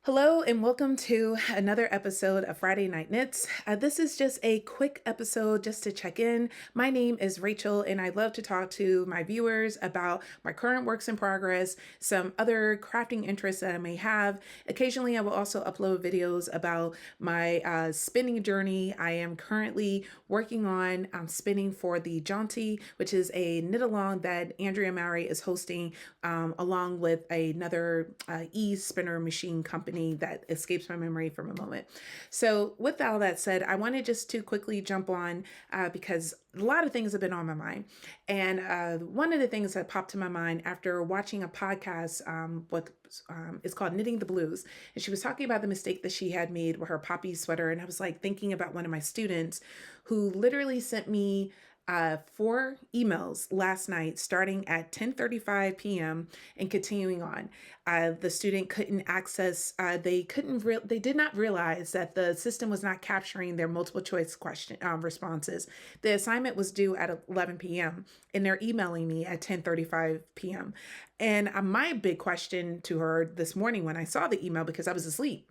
Hello and welcome to another episode of Friday Night Knits. This is just a quick episode just to check in. My name is Rachel and I love to talk to my viewers about my current works in progress, some other crafting interests that I may have. Occasionally I will also upload videos about my spinning journey. I am currently working on spinning for the Jaunty, which is a knit along that Andrea Mowry is hosting along with another e-spinner machine company that escapes my memory from a moment. So with all that said, I wanted just to quickly jump on because a lot of things have been on my mind. And one of the things that popped to my mind after watching a podcast, what is called Knitting the Blues. And she was talking about the mistake that she had made with her poppy sweater. And I was like thinking about one of my students who literally sent me 4 emails last night starting at 10:35 p.m. and continuing on. The student couldn't access, they did not realize that the system was not capturing their multiple choice question responses. The assignment was due at 11 p.m. and they're emailing me at 10:35 p.m. And my big question to her this morning when I saw the email, because I was asleep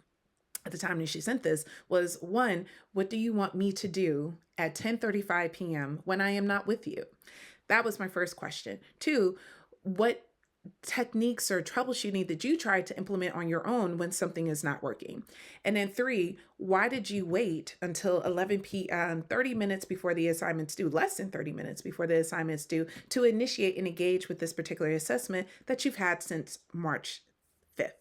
at the time that she sent this, was one, what do you want me to do at 10:35 p.m. when I am not with you? That was my first question. Two, what techniques or troubleshooting did you try to implement on your own when something is not working? And then three, why did you wait until 11 p.m., 30 minutes before the assignment's due, less than 30 minutes before the assignment's due, to initiate and engage with this particular assessment that you've had since March 5th?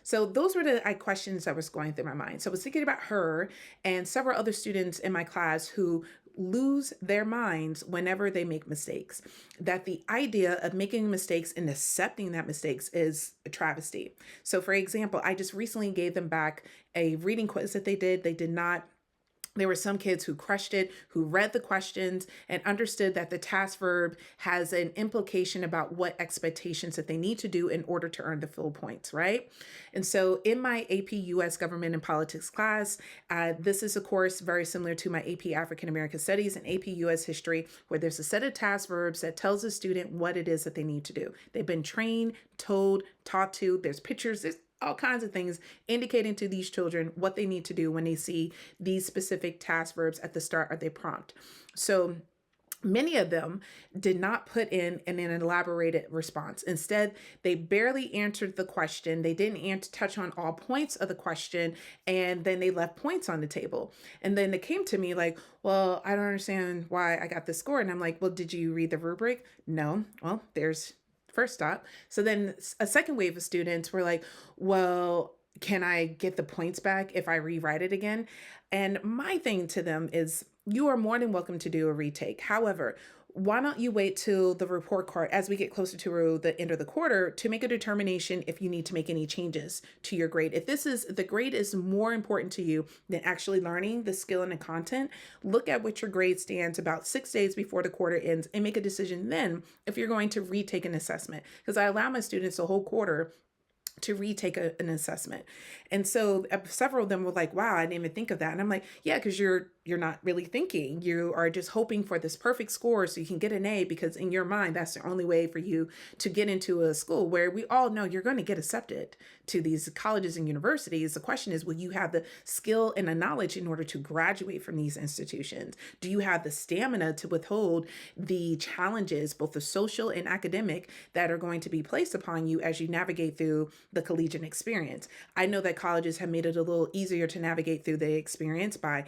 So those were the questions that was going through my mind. So I was thinking about her and several other students in my class who lose their minds whenever they make mistakes. That the idea of making mistakes and accepting that mistakes is a travesty. So for example, I just recently gave them back a reading quiz that they did. They did not. There were some kids who crushed it, who read the questions and understood that the task verb has an implication about what expectations that they need to do in order to earn the full points, right? And so in my AP US Government and Politics class, this is a course very similar to my AP African American Studies and AP US History, where there's a set of task verbs that tells the student what it is that they need to do. They've been trained, told, taught to, there's pictures, there's all kinds of things indicating to these children what they need to do when they see these specific task verbs at the start of their prompt. So many of them did not put in an elaborated response. Instead, they barely answered the question. They didn't touch on all points of the question, and then they left points on the table. And then they came to me like, well, I don't understand why I got this score. And I'm like, well, did you read the rubric? No. Well, there's first stop. So then a second wave of students were like, well, can I get the points back if I rewrite it again? And my thing to them is, you are more than welcome to do a retake. However, why don't you wait till the report card as we get closer to the end of the quarter to make a determination if you need to make any changes to your grade? If the grade is more important to you than actually learning the skill and the content, look at what your grade stands about 6 days before the quarter ends and make a decision then if you're going to retake an assessment. Because I allow my students a whole quarter to retake an assessment. And so several of them were like, wow, I didn't even think of that. And I'm like, yeah, because you're not really thinking. You are just hoping for this perfect score so you can get an A, because in your mind, that's the only way for you to get into a school where we all know you're going to get accepted to these colleges and universities. The question is, will you have the skill and the knowledge in order to graduate from these institutions? Do you have the stamina to withhold the challenges, both the social and academic, that are going to be placed upon you as you navigate through the collegiate experience? I know that colleges have made it a little easier to navigate through the experience by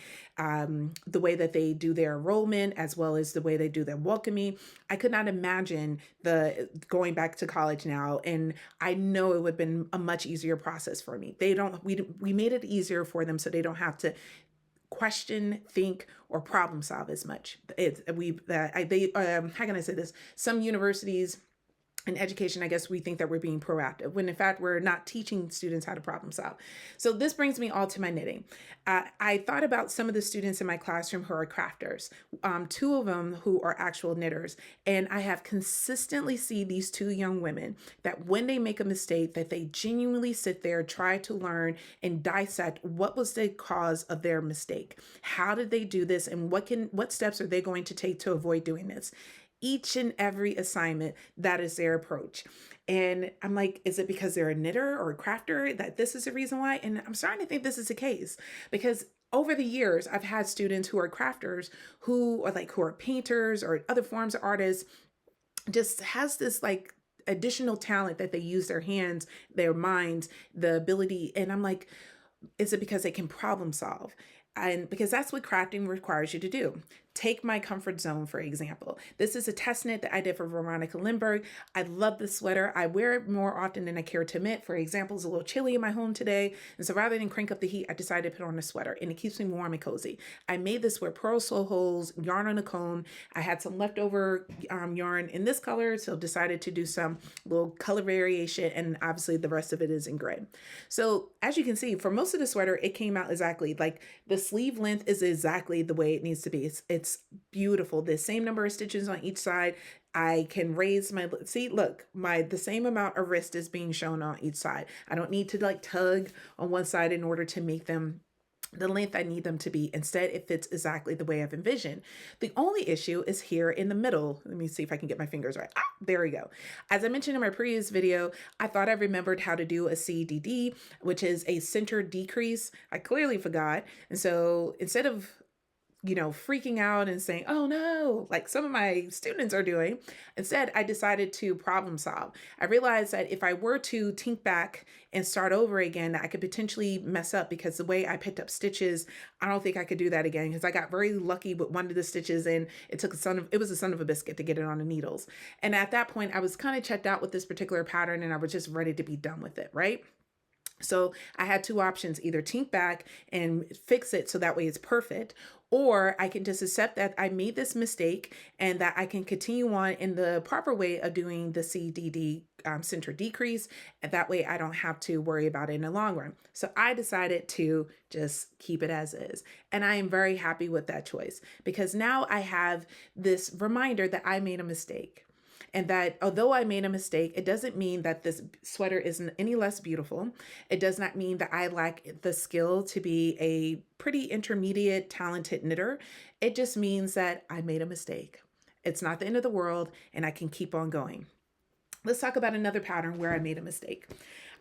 the way that they do their enrollment, as well as the way they do their welcoming. I could not imagine the going back to college now, and I know it would have been a much easier process for me. We made it easier for them so they don't have to question, think, or problem solve as much. How can I say this? Some universities in education, I guess we think that we're being proactive, when in fact we're not teaching students how to problem solve. So this brings me all to my knitting. I thought about some of the students in my classroom who are crafters, 2 of them who are actual knitters. And I have consistently seen these 2 young women that when they make a mistake, that they genuinely sit there, try to learn and dissect what was the cause of their mistake. How did they do this? And what steps are they going to take to avoid doing this? each and every assignment, that is their approach. And I'm like, is it because they're a knitter or a crafter that this is the reason why? And I'm starting to think this is the case, because over the years, I've had students who are crafters, who are painters or other forms of artists, just has this like additional talent that they use their hands, their minds, the ability. And I'm like, is it because they can problem solve? And because that's what crafting requires you to do. Take my comfort zone, for example. This is a test knit that I did for Veronika Lindberg. I love this sweater. I wear it more often than I care to admit. For example, it's a little chilly in my home today. And so rather than crank up the heat, I decided to put on a sweater, and it keeps me warm and cozy. I made this with pearl sew holes, yarn on a cone. I had some leftover yarn in this color, so decided to do some little color variation, and obviously the rest of it is in gray. So as you can see, for most of the sweater, it came out exactly like the sleeve length is exactly the way it needs to be. It's beautiful. The same number of stitches on each side. I can raise my, see, look, the same amount of wrist is being shown on each side. I don't need to like tug on one side in order to make them the length I need them to be. Instead, it fits exactly the way I've envisioned. The only issue is here in the middle. Let me see if I can get my fingers right. There we go. As I mentioned in my previous video, I thought I remembered how to do a CDD, which is a center decrease. I clearly forgot. And so instead of freaking out and saying, oh no, like some of my students are doing, instead, I decided to problem solve. I realized that if I were to tink back and start over again, I could potentially mess up, because the way I picked up stitches, I don't think I could do that again, because I got very lucky with one of the stitches, and it was a son of a biscuit to get it on the needles. And at that point, I was kind of checked out with this particular pattern, and I was just ready to be done with it, right? So I had two options: either tink back and fix it so that way it's perfect, or I can just accept that I made this mistake and that I can continue on in the proper way of doing the CDD center decrease. And that way I don't have to worry about it in the long run. So I decided to just keep it as is. And I am very happy with that choice, because now I have this reminder that I made a mistake. And that although I made a mistake, it doesn't mean that this sweater isn't any less beautiful. It does not mean that I lack the skill to be a pretty intermediate, talented knitter. It just means that I made a mistake. It's not the end of the world, and I can keep on going. Let's talk about another pattern where I made a mistake.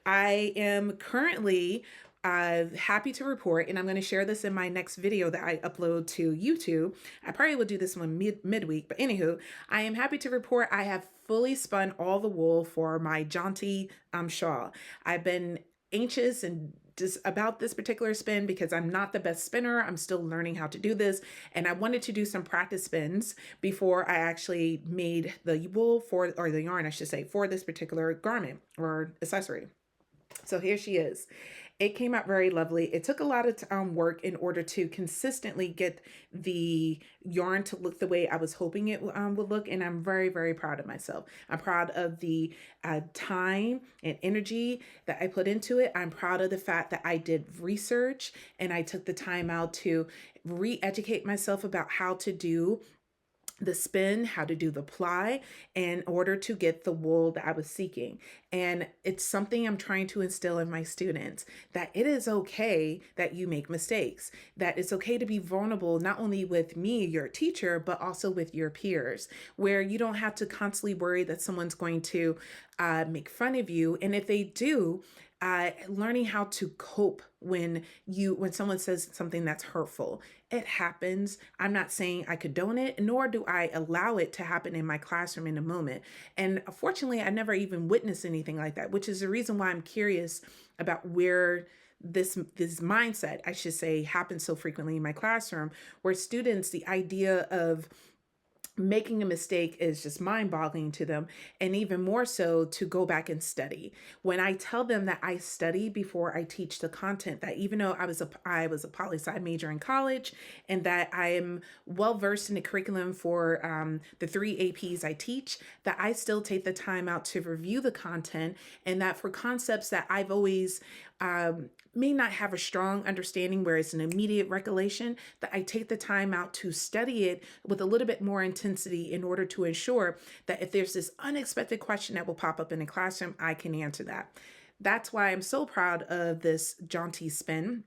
I am currently happy to report, and I'm going to share this in my next video that I upload to YouTube. I probably will do this one midweek, but anywho, I am happy to report I have fully spun all the wool for my Jaunty shawl. I've been anxious and just about this particular spin because I'm not the best spinner. I'm still learning how to do this, and I wanted to do some practice spins before I actually made the wool or the yarn, I should say, for this particular garment or accessory. So here she is. It came out very lovely. It took a lot of work in order to consistently get the yarn to look the way I was hoping it would look. And I'm very, very proud of myself. I'm proud of the time and energy that I put into it. I'm proud of the fact that I did research and I took the time out to re-educate myself about how to do the spin, how to do the ply in order to get the wool that I was seeking. And it's something I'm trying to instill in my students, that it is okay that you make mistakes, that it's okay to be vulnerable, not only with me, your teacher, but also with your peers, where you don't have to constantly worry that someone's going to make fun of you. And if they do, learning how to cope when someone says something that's hurtful. It happens. I'm not saying I condone it, nor do I allow it to happen in my classroom in a moment. And fortunately, I never even witnessed anything like that, which is the reason why I'm curious about where this mindset, I should say, happens so frequently in my classroom, where students, the idea of making a mistake is just mind-boggling to them, and even more so to go back and study. When I tell them that I study before I teach the content, that even though I was a poli-sci major in college, and that I am well versed in the curriculum for the 3 APs I teach, that I still take the time out to review the content, and that for concepts that I've always may not have a strong understanding where it's an immediate recollection, that I take the time out to study it with a little bit more intensity in order to ensure that if there's this unexpected question that will pop up in the classroom, I can answer that. That's why I'm so proud of this Jaunty spin.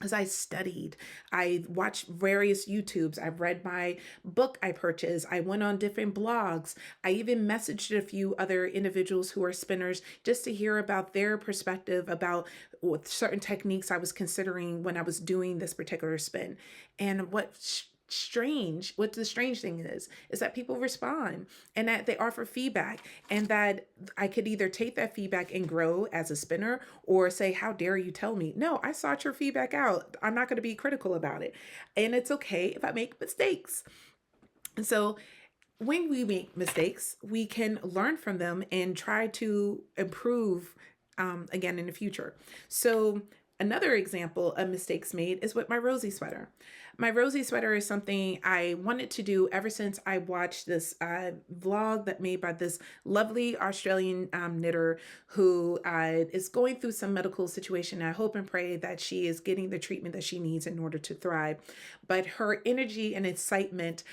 as I studied, I watched various YouTubes, I've read my book I purchased, I went on different blogs, I even messaged a few other individuals who are spinners just to hear about their perspective about what certain techniques I was considering when I was doing this particular spin. And what the strange thing is that people respond and that they offer feedback, and that I could either take that feedback and grow as a spinner, or say, how dare you tell me? No, I sought your feedback out. I'm not going to be critical about it. And it's okay if I make mistakes. And so when we make mistakes, we can learn from them and try to improve again in the future. So another example of mistakes made is with my Rosie sweater. My Rosie sweater is something I wanted to do ever since I watched this vlog that made by this lovely Australian knitter who is going through some medical situation. I hope and pray that she is getting the treatment that she needs in order to thrive. But her energy and excitement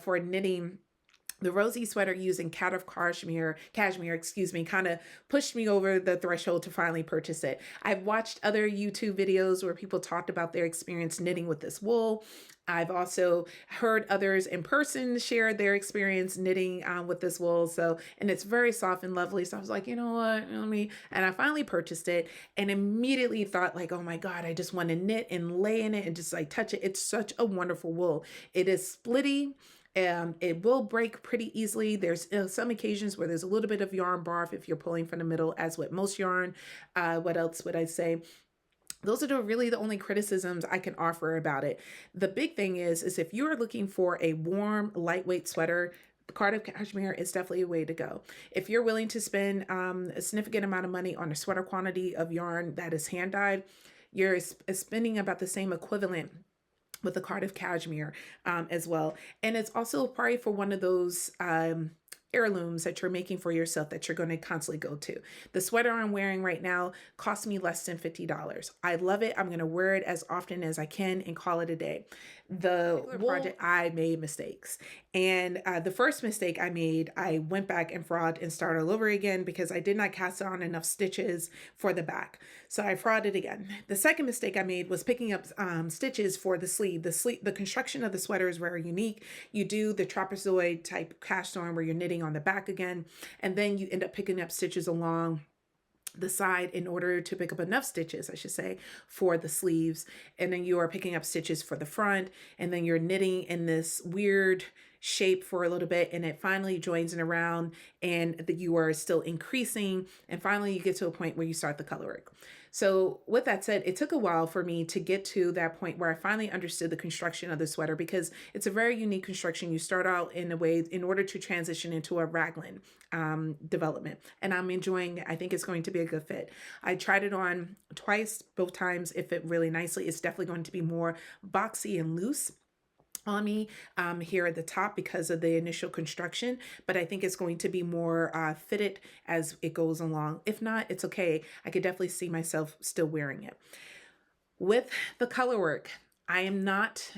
for knitting the Rosie sweater using cat of cashmere, kind of pushed me over the threshold to finally purchase it. I've watched other YouTube videos where people talked about their experience knitting with this wool. I've also heard others in person share their experience knitting with this wool. So, and it's very soft and lovely. So I was like, you know what, and I finally purchased it and immediately thought like, oh my God, I just want to knit and lay in it and just like touch it. It's such a wonderful wool. It is splitty. It will break pretty easily. There's some occasions where there's a little bit of yarn barf if you're pulling from the middle, as with most yarn. What else would I say? Those are really the only criticisms I can offer about it. The big thing is if you're looking for a warm, lightweight sweater, the Cardiff Cashmere is definitely a way to go. If you're willing to spend a significant amount of money on a sweater quantity of yarn that is hand dyed, you're spending about the same equivalent with the Cardiff Cashmere as well. And it's also probably for one of those heirlooms that you're making for yourself that you're going to constantly go to. The sweater I'm wearing right now cost me less than $50. I love it. I'm going to wear it as often as I can and call it a day. The project, I made mistakes. And the first mistake I made, I went back and fraud and started all over again because I did not cast on enough stitches for the back. So I frauded again. The second mistake I made was picking up stitches for the sleeve. The construction of the sweater is very unique. You do the trapezoid type cast on where you're knitting on the back again, and then you end up picking up stitches along the side in order to pick up enough stitches, I should say, for the sleeves. And then you are picking up stitches for the front, and then you're knitting in this weird shape for a little bit, and it finally joins in around, and you are still increasing, and finally you get to a point where you start the color work. So with that said, it took a while for me to get to that point where I finally understood the construction of the sweater, because it's a very unique construction. You start out in a way in order to transition into a raglan development, and I'm enjoying it. I think it's going to be a good fit. I tried it on twice. Both times it fit really nicely. It's definitely going to be more boxy and loose on me here at the top because of the initial construction, but I think it's going to be more fitted as it goes along. If not, it's okay. I could definitely see myself still wearing it. With the color work, I am not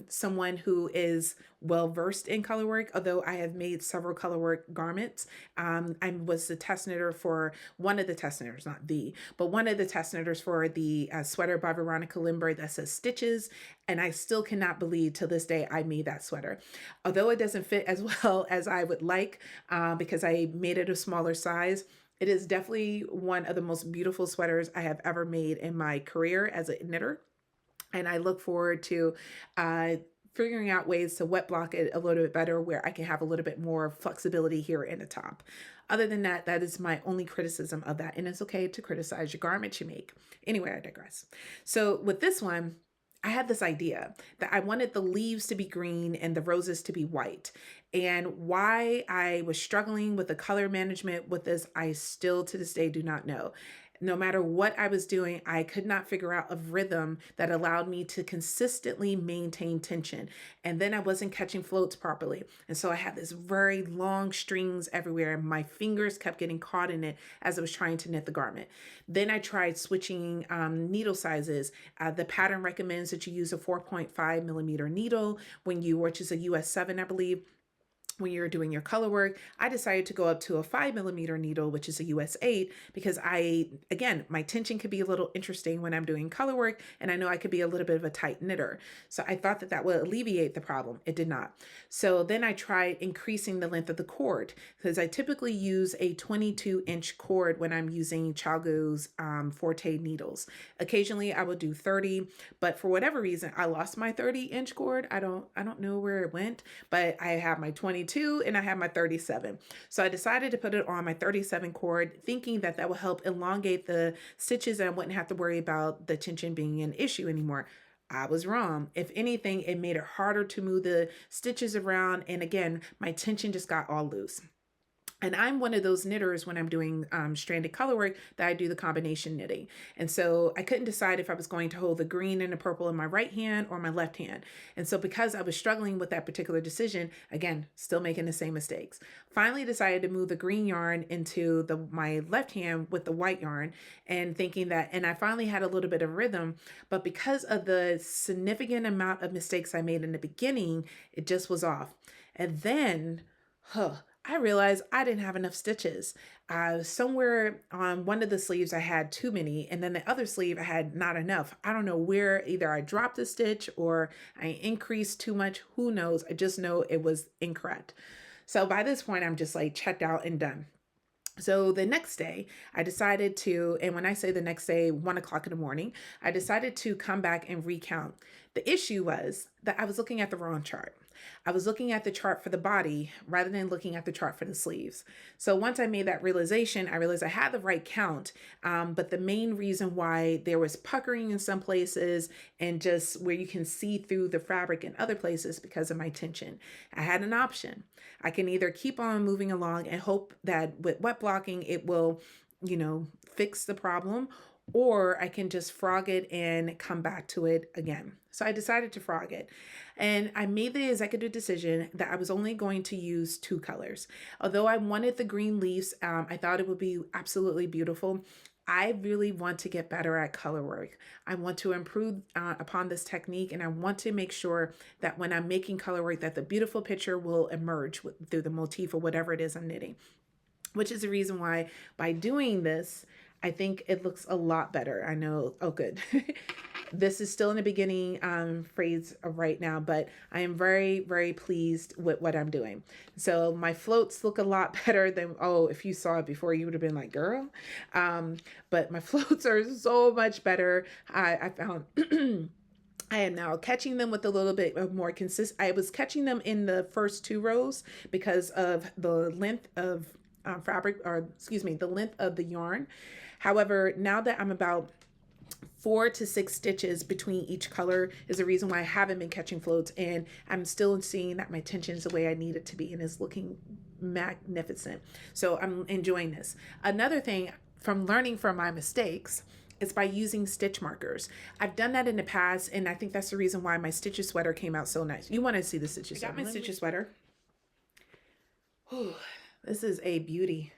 someone who is well versed in color work, although I have made several color work garments. I was the test knitter for one of the test knitters, not the, but one of the test knitters for the sweater by Veronika Lindberg that says Stiches. And I still cannot believe to this day I made that sweater. Although it doesn't fit as well as I would like because I made it a smaller size, it is definitely one of the most beautiful sweaters I have ever made in my career as a knitter. And I look forward to figuring out ways to wet block it a little bit better where I can have a little bit more flexibility here in the top. Other than that, that is my only criticism of that. And it's okay to criticize your garment you make. Anyway, I digress. So with this one, I had this idea that I wanted the leaves to be green and the roses to be white. And why I was struggling with the color management with this, I still to this day do not know. No matter what I was doing, I could not figure out a rhythm that allowed me to consistently maintain tension. And then I wasn't catching floats properly. And so I had this very long strings everywhere, and my fingers kept getting caught in it as I was trying to knit the garment. Then I tried switching needle sizes. The pattern recommends that you use a 4.5 millimeter needle which is a US 7, I believe. when you're doing your color work. I decided to go up to a 5mm needle, which is a US 8, because again, my tension could be a little interesting when I'm doing color work, and I know I could be a little bit of a tight knitter. So I thought that that would alleviate the problem. It did not. So then I tried increasing the length of the cord, because I typically use a 22-inch cord when I'm using ChiaoGoo's Forte needles. Occasionally I will do 30, but for whatever reason, I lost my 30-inch cord. I don't know where it went, but I have my 22 and I have my 37. So I decided to put it on my 37 cord, thinking that that will help elongate the stitches and I wouldn't have to worry about the tension being an issue anymore. I was wrong. If anything, it made it harder to move the stitches around. And again, my tension just got all loose. And I'm one of those knitters when I'm doing stranded color work that I do the combination knitting. And so I couldn't decide if I was going to hold the green and the purple in my right hand or my left hand. And so because I was struggling with that particular decision, again, still making the same mistakes, finally decided to move the green yarn into my left hand with the white yarn, and thinking that, and I finally had a little bit of rhythm, but because of the significant amount of mistakes I made in the beginning, it just was off. And then, I realized I didn't have enough stitches. Somewhere on one of the sleeves I had too many, and then the other sleeve I had not enough. I don't know where, either I dropped a stitch or I increased too much. Who knows? I just know it was incorrect. So by this point, I'm just like checked out and done. So the next day I decided to, and when I say the next day, 1 o'clock in the morning, I decided to come back and recount. The issue was that I was looking at the wrong chart. I was looking at the chart for the body rather than looking at the chart for the sleeves. So once I made that realization, I realized I had the right count, but the main reason why there was puckering in some places and just where you can see through the fabric in other places because of my tension. I had an option. I can either keep on moving along and hope that with wet blocking it will, fix the problem, or I can just frog it and come back to it again. So I decided to frog it. And I made the executive decision that I was only going to use 2 colors. Although I wanted the green leaves, I thought it would be absolutely beautiful. I really want to get better at color work. I want to improve upon this technique, and I want to make sure that when I'm making color work that the beautiful picture will emerge through the motif or whatever it is I'm knitting. Which is the reason why by doing this, I think it looks a lot better. I know, oh good. This is still in the beginning phase right now, but I am very, very pleased with what I'm doing. So my floats look a lot better than, if you saw it before, you would have been like, girl. But my floats are so much better. I found I am now catching them with a little bit of more consistent. I was catching them in the first 2 rows because of the length of the length of the yarn. However, now that I'm about 4 to 6 stitches between each color is the reason why I haven't been catching floats, and I'm still seeing that my tension is the way I need it to be and is looking magnificent. So I'm enjoying this. Another thing from learning from my mistakes is by using stitch markers. I've done that in the past, and I think that's the reason why my Stiches sweater came out so nice. You want to see the Stiches sweater? I got my Stiches sweater. Whew, this is a beauty.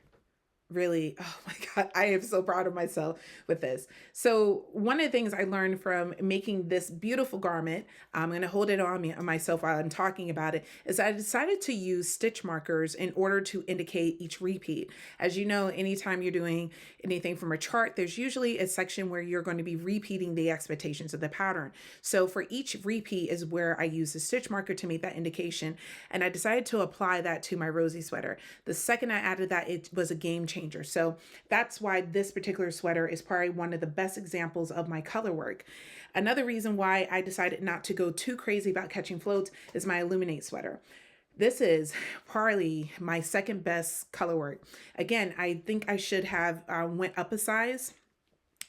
Really, oh my God, I am so proud of myself with this. So one of the things I learned from making this beautiful garment, I'm going to hold it on myself while I'm talking about it, is I decided to use stitch markers in order to indicate each repeat. As you know, anytime you're doing anything from a chart, there's usually a section where you're going to be repeating the expectations of the pattern. So for each repeat is where I use the stitch marker to make that indication. And I decided to apply that to my Rosie sweater. The second I added that, it was a game changer. So that's why this particular sweater is probably one of the best examples of my color work. Another reason why I decided not to go too crazy about catching floats is my Illuminate sweater. This is probably my second best color work. Again, I think I should have went up a size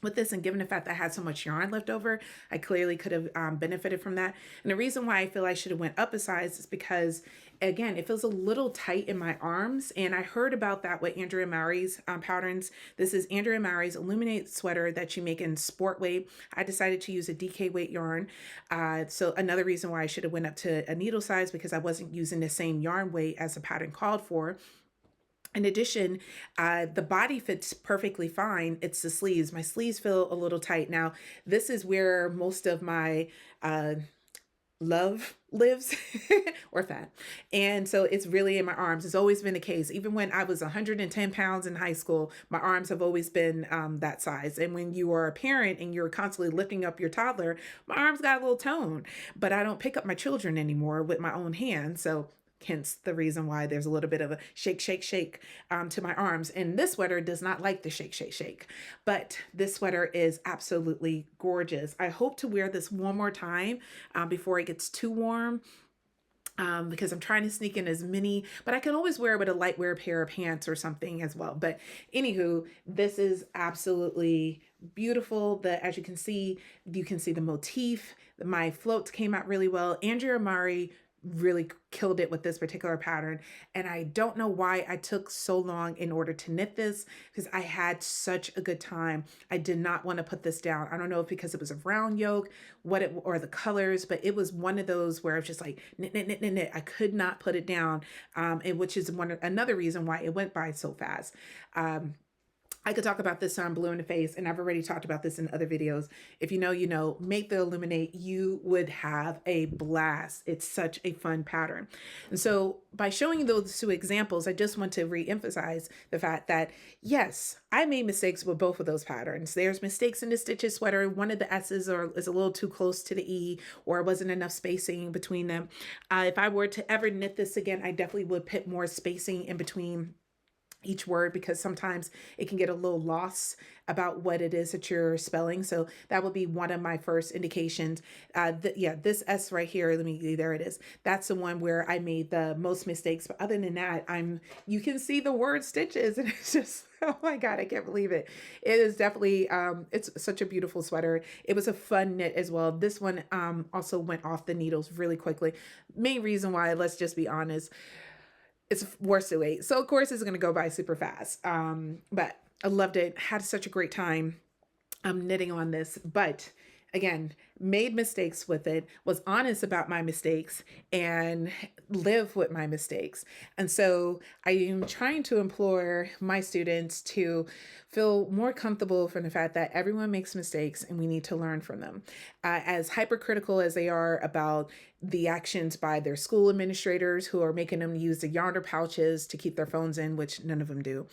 with this, and given the fact that I had so much yarn left over, I clearly could have benefited from that. And the reason why I feel I should have went up a size is because, again, it feels a little tight in my arms. And I heard about that with Andrea Mowry's patterns. This is Andrea Mowry's Illuminate sweater that you make in sport weight. I decided to use a DK weight yarn. So another reason why I should have went up to a needle size, because I wasn't using the same yarn weight as the pattern called for. In addition, the body fits perfectly fine. It's the sleeves. My sleeves feel a little tight. Now, this is where most of my love lives or fat. And so it's really in my arms. It's always been the case. Even when I was 110 pounds in high school, my arms have always been that size. And when you are a parent and you're constantly lifting up your toddler, my arms got a little tone, but I don't pick up my children anymore with my own hands. So hence the reason why there's a little bit of a shake, shake, shake to my arms. And this sweater does not like the shake, shake, shake. But this sweater is absolutely gorgeous. I hope to wear this one more time before it gets too warm. Because I'm trying to sneak in as many, but I can always wear it with a light wear pair of pants or something as well. But anywho, this is absolutely beautiful. As you can see the motif. My floats came out really well. Andrea Mowry really killed it with this particular pattern. And I don't know why I took so long in order to knit this, because I had such a good time. I did not want to put this down. I don't know if because it was a round yoke, or the colors, but it was one of those where I was just like knit, knit, knit, knit, knit. I could not put it down. And which is another reason why it went by so fast. I could talk about this on Blue in the Face, and I've already talked about this in other videos. If you know, you know, make the Illuminate, you would have a blast. It's such a fun pattern. And so by showing those two examples, I just want to re-emphasize the fact that, yes, I made mistakes with both of those patterns. There's mistakes in the Stiches sweater. One of the S's is a little too close to the E, or wasn't enough spacing between them. If I were to ever knit this again, I definitely would put more spacing in between each word, because sometimes it can get a little lost about what it is that you're spelling. So that would be one of my first indications. This S right here, there it is. That's the one where I made the most mistakes. But other than that, you can see the word Stiches, and it's just, oh my God, I can't believe it. It is definitely, it's such a beautiful sweater. It was a fun knit as well. This one also went off the needles really quickly. Main reason why, let's just be honest, it's worsted weight. So of course it's going to go by super fast. But I loved it. Had such a great time knitting on this. But again, made mistakes with it, was honest about my mistakes, and live with my mistakes. And so I am trying to implore my students to feel more comfortable from the fact that everyone makes mistakes and we need to learn from them. As hypercritical as they are about the actions by their school administrators who are making them use the yarder pouches to keep their phones in, which none of them do.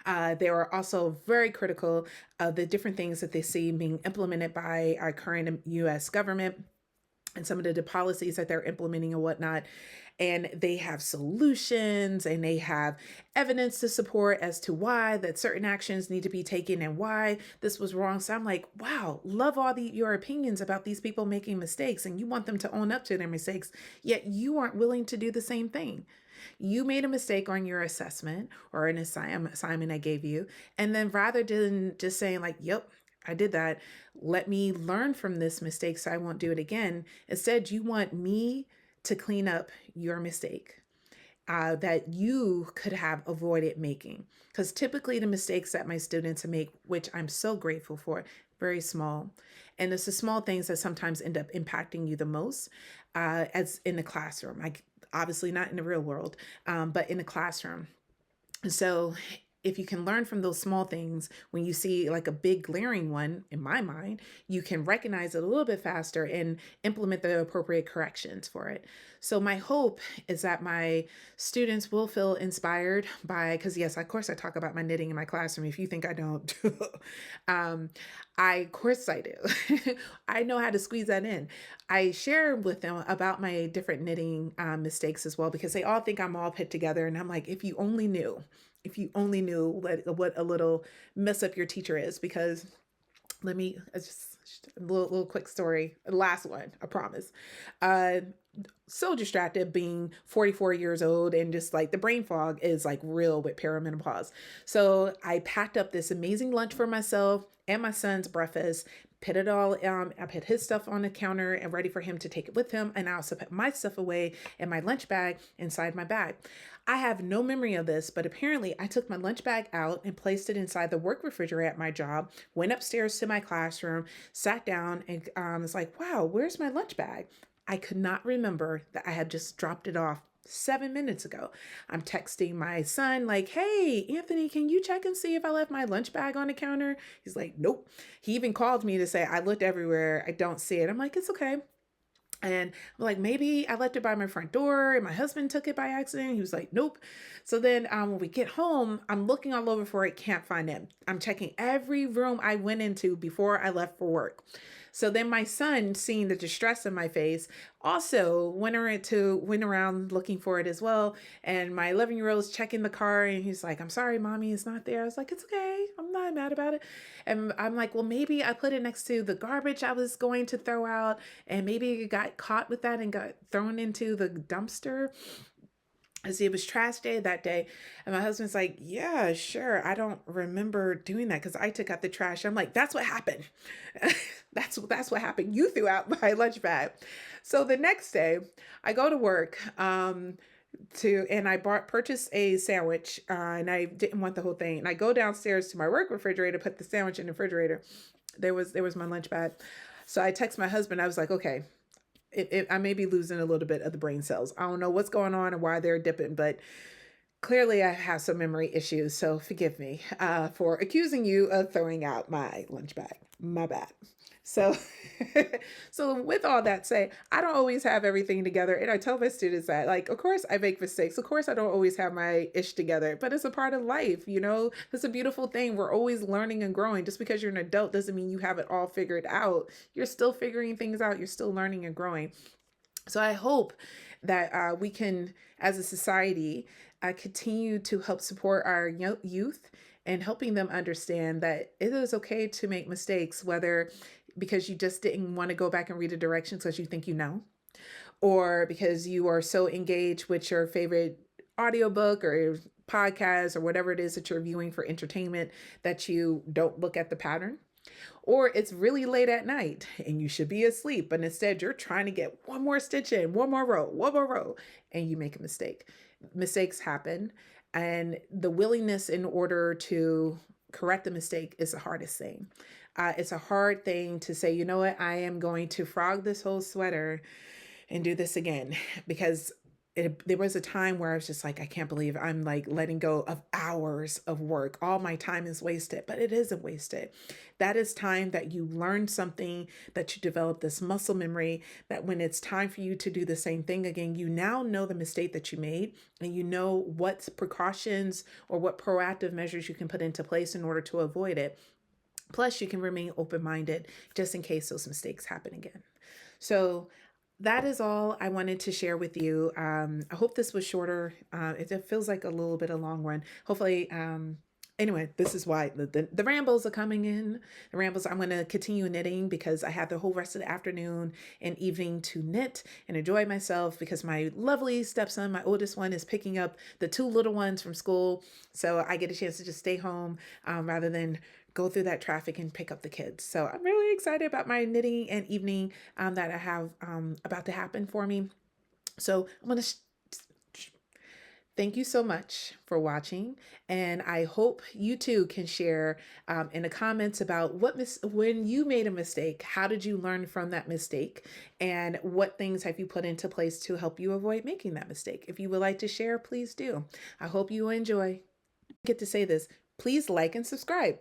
They are also very critical of the different things that they see being implemented by our current U.S. government and some of the policies that they're implementing and whatnot. And they have solutions and they have evidence to support as to why that certain actions need to be taken and why this was wrong. So I'm like, wow, love all your opinions about these people making mistakes, and you want them to own up to their mistakes, yet you aren't willing to do the same thing. You made a mistake on your assessment or an assignment I gave you. And then rather than just saying like, yep, I did that, let me learn from this mistake so I won't do it again. Instead, you want me to clean up your mistake that you could have avoided making. Because typically the mistakes that my students make, which I'm so grateful for, very small. And it's the small things that sometimes end up impacting you the most as in the classroom. Like obviously not in the real world, but in the classroom. So if you can learn from those small things, when you see like a big glaring one, in my mind, you can recognize it a little bit faster and implement the appropriate corrections for it. So my hope is that my students will feel inspired by, because yes, of course I talk about my knitting in my classroom. If you think I don't, of course I do. I know how to squeeze that in. I share with them about my different knitting mistakes as well, because they all think I'm all put together. And I'm like, if you only knew what a little mess up your teacher is. Because just a little quick story. Last one, I promise. So distracted being 44 years old, and just like the brain fog is like real with perimenopause. So I packed up this amazing lunch for myself and my son's breakfast, put it all, I put his stuff on the counter and ready for him to take it with him. And I also put my stuff away in my lunch bag inside my bag. I have no memory of this, but apparently I took my lunch bag out and placed it inside the work refrigerator at my job, went upstairs to my classroom, sat down, and was like, wow, where's my lunch bag? I could not remember that I had just dropped it off 7 minutes ago. I'm texting my son like, hey, Anthony, can you check and see if I left my lunch bag on the counter? He's like, nope. He even called me to say, I looked everywhere. I don't see it. I'm like, it's okay. And I'm like, maybe I left it by my front door and my husband took it by accident. He was like, nope. So then when we get home, I'm looking all over for it, can't find it. I'm checking every room I went into before I left for work. So then my son, seeing the distress in my face, also went around looking for it as well. And my 11-year-old is checking the car and he's like, I'm sorry, mommy, it's not there. I was like, it's okay. I'm not mad about it. And I'm like, well, maybe I put it next to the garbage I was going to throw out, and maybe it got caught with that and got thrown into the dumpster. As it was trash day that day. And my husband's like, yeah, sure. I don't remember doing that because I took out the trash. I'm like, that's what happened. That's what happened. You threw out my lunch bag. So the next day I go to work. And I purchased a sandwich, and I didn't want the whole thing. And I go downstairs to my work refrigerator, put the sandwich in the refrigerator. There was my lunch bag. So I text my husband. I was like, okay, I may be losing a little bit of the brain cells. I don't know what's going on and why they're dipping, but clearly I have some memory issues. So forgive me for accusing you of throwing out my lunch bag. My bad. So, so with all that said, I don't always have everything together. And I tell my students that, like, of course I make mistakes. Of course I don't always have my ish together, but it's a part of life. It's a beautiful thing. We're always learning and growing. Just because you're an adult doesn't mean you have it all figured out. You're still figuring things out. You're still learning and growing. So I hope that we can, as a society, continue to help support our youth and helping them understand that it is okay to make mistakes, whether because you just didn't want to go back and read the directions because you think you know, or because you are so engaged with your favorite audiobook or podcast or whatever it is that you're viewing for entertainment that you don't look at the pattern. Or it's really late at night and you should be asleep, but instead you're trying to get one more stitch in, one more row, and you make a mistake. Mistakes happen, and the willingness in order to correct the mistake is the hardest thing. It's a hard thing to say, you know what, I am going to frog this whole sweater and do this again, because there was a time where I was just like, I can't believe I'm like letting go of hours of work. All my time is wasted, but it isn't wasted. That is time that you learned something, that you develop this muscle memory, that when it's time for you to do the same thing again, you now know the mistake that you made, and you know what precautions or what proactive measures you can put into place in order to avoid it. Plus, you can remain open-minded just in case those mistakes happen again. So that is all I wanted to share with you. I hope this was shorter. It feels like a little bit of a long one. Hopefully, anyway, this is why the rambles are coming in. The rambles, I'm going to continue knitting because I have the whole rest of the afternoon and evening to knit and enjoy myself, because my lovely stepson, my oldest one, is picking up the two little ones from school. So I get a chance to just stay home rather than go through that traffic and pick up the kids. So I'm really excited about my knitting and evening that I have about to happen for me. So I'm going to thank you so much for watching, and I hope you too can share in the comments about when you made a mistake, how did you learn from that mistake, and what things have you put into place to help you avoid making that mistake. If you would like to share, please do. I hope you enjoy. I get to say this. Please like and subscribe.